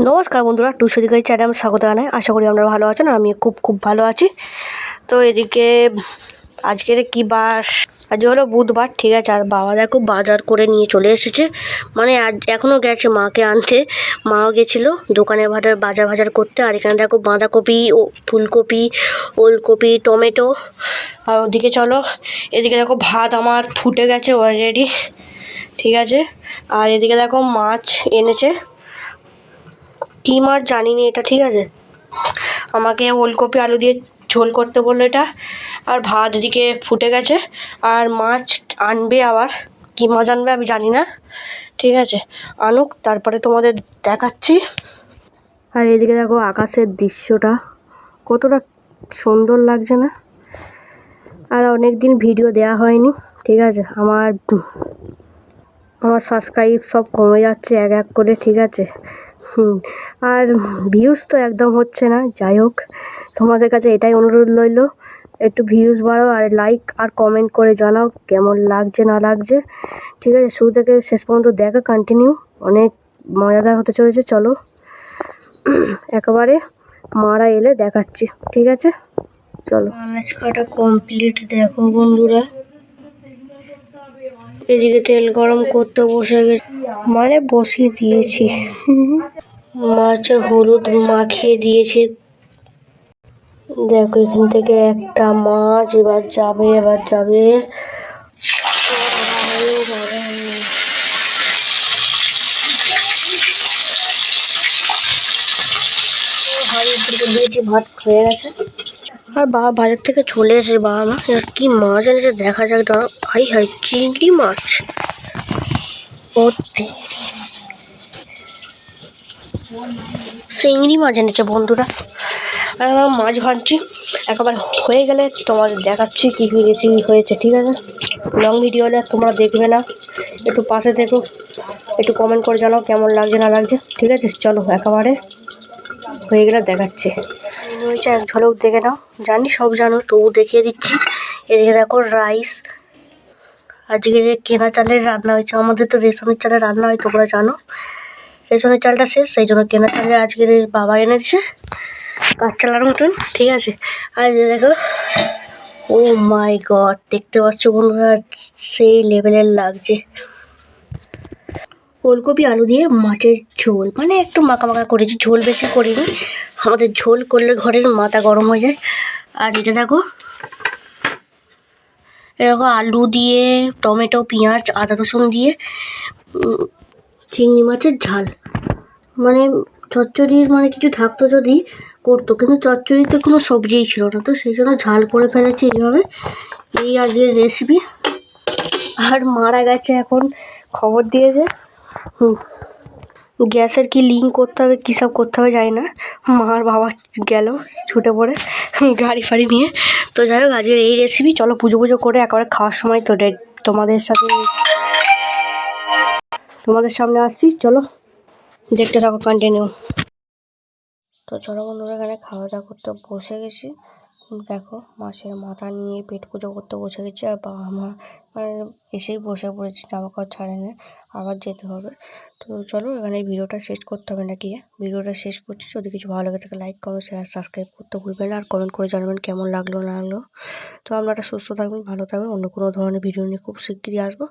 নমস্কার বন্ধুরা, টুসু দিঘাই চ্যানেলে স্বাগত জানাই। আশা করি আপনারা ভালো আছেন। আমি খুব ভালো আছি। তো এদিকে আজকের কি বার? আজ হলো বুধবার, ঠিক আছে। আর বাবা দেখো বাজার করে নিয়ে চলে এসেছে, মানে আজ এখনও গেছে মাকে আনতে। মাও গেছিলো দোকানে বাজার করতে। আর এখানে দেখো বাঁধাকপি, ও ফুলকপি, ওলকপি, টমেটো। আর ওদিকে চলো, এদিকে দেখো ভাত আমার ফুটে গেছে অলরেডি, ঠিক আছে। আর এদিকে দেখো মাছ এনেছে, কী মাছ জানি না এটা, ঠিক আছে। আমাকে ওলকপি আলু দিয়ে ঝোল করতে বললো এটা। আর ভাত এদিকে ফুটে গেছে, আর মাছ আনবে আবার। কী মাছ আনবে আমি জানি না, ঠিক আছে। আনুক, তারপরে তোমাদের দেখাচ্ছি। আর এদিকে দেখো আকাশের দৃশ্যটা কতটা সুন্দর লাগছে না? আর অনেক দিন ভিডিও দেওয়া হয়নি, ঠিক আছে। আমার সাবস্ক্রাইব সব কমে যাচ্ছে এক করে, ঠিক আছে। আর ভিউজ তো একদম হচ্ছে না। যাই হোক, তোমাদের কাছে এটাই অনুরোধ রইল, একটু ভিউজ বাড়াও আর লাইক আর কমেন্ট করে জানাও কেমন লাগছে না লাগছে, ঠিক আছে। শুরু থেকে শেষ পর্যন্ত দেখা, কন্টিনিউ, অনেক মজাদার হতে চলেছে। চলো একেবারে মারা এলে দেখাচ্ছি, ঠিক আছে। চলো, মাছ কাটা কমপ্লিট। দেখো বন্ধুরা, এদিকে তেল গরম করতে বসে গেছে, মানে বসিয়ে দিয়েছি। মাছে হলুদ মাখিয়ে দিয়েছি। দেখো এখান থেকে একটা মাছ এবার যাবে। দিয়েছি, ভাত হয়ে গেছে। আর বাবা বাজার থেকে চলে এসে বাবা মা এবার কি মাছ এনেছে দেখা যাক। দাঁড়া, হাই চিংড়ি মাছ। চিংড়ি মাছ এনেছে বন্ধুরা। আর আমরা মাছ ভাজছি, একবার হয়ে গেলে তোমাদের দেখাচ্ছি কী রেসিপি হয়েছে, ঠিক আছে। লং ভিডিও হলে তোমরা দেখবে না, একটু পাশে থেকো, একটু কমেন্ট করে জানাও কেমন লাগছে না লাগছে, ঠিক আছে। চলো একেবারে হয়ে গেলে দেখাচ্ছি। হয়েছে এক ঝলক দেখে নাও, জানি সব জানো তবু দেখিয়ে দিচ্ছি। এদিকে দেখো রাইস, আজকে কেনা চালের রান্না হয়েছে। আমাদের তো রেশনের চালের রান্না হয়, তোমরা জানো। রেশনের চালটা শেষ, সেই জন্য কেনা চালে আজকের বাবা এনেছে কাঠ চালার মতন, ঠিক আছে। আর দেখো, ও মাই গড, দেখতে পাচ্ছ বন্ধুরা, সেই লেভেলের লাগছে। ওলকপি আলু দিয়ে মাছের ঝোল, মানে একটু মাখা করেছি, ঝোল বেশি করিনি। আমাদের ঝোল করলে ঘরের মাথা গরম হয়ে যায়। আর এটা দেখো, এরকম আলু দিয়ে, টমেটো, পেঁয়াজ, আদা রসুন দিয়ে চিংড়ি মাছের ঝাল। মানে চচ্চড়ির মানে কিছু থাকতো যদি করতো, কিন্তু চচ্চড়িতে কোনো সবজিই ছিল না, তো সেই জন্য ঝাল করে ফেলেছি এইভাবে। এই আজকের রেসিপি। আর মারা গেছে এখন, খবর দিয়েছে। গ্যাসের কি লিঙ্ক করতে হবে, কী সব করতে হবে জানি না। মার বাবা গেল ছুটে পড়ে গাড়ি ফাড়ি নিয়ে। তো যাই হোক, আজকের এই রেসিপি। চলো পুজো করে একেবারে খাওয়ার সময় তো তোমাদের সামনে আসছি। চলো দেখতে থাকো, কন্টিনিউ। তো চলো বন্ধুরা, এখানে খাওয়া দাওয়া করতে বসে গেছি। দেখো মাছের মাথা নিয়ে পেট পুজো করতে বসে গেছি। আর বাবা মা মানে এসেই বসে পড়েছে, জামা কাপড় ছাড়ে না, আবার যেতে হবে। তো চলো এখানে ভিডিওটা শেষ করতে হবে নাকি। ভিডিওটা শেষ করছি। যদি কিছু ভালো লাগে থাকে লাইক কমেন্ট শেয়ার সাবস্ক্রাইব করতে ভুলবেন না। আর কমেন্ট করে জানাবেন কেমন লাগলো না লাগলো। তো আপনারা সুস্থ থাকবেন, ভালো থাকবেন। অন্য কোনো ধরনের ভিডিও নিয়ে খুব শিগগিরই আসবো।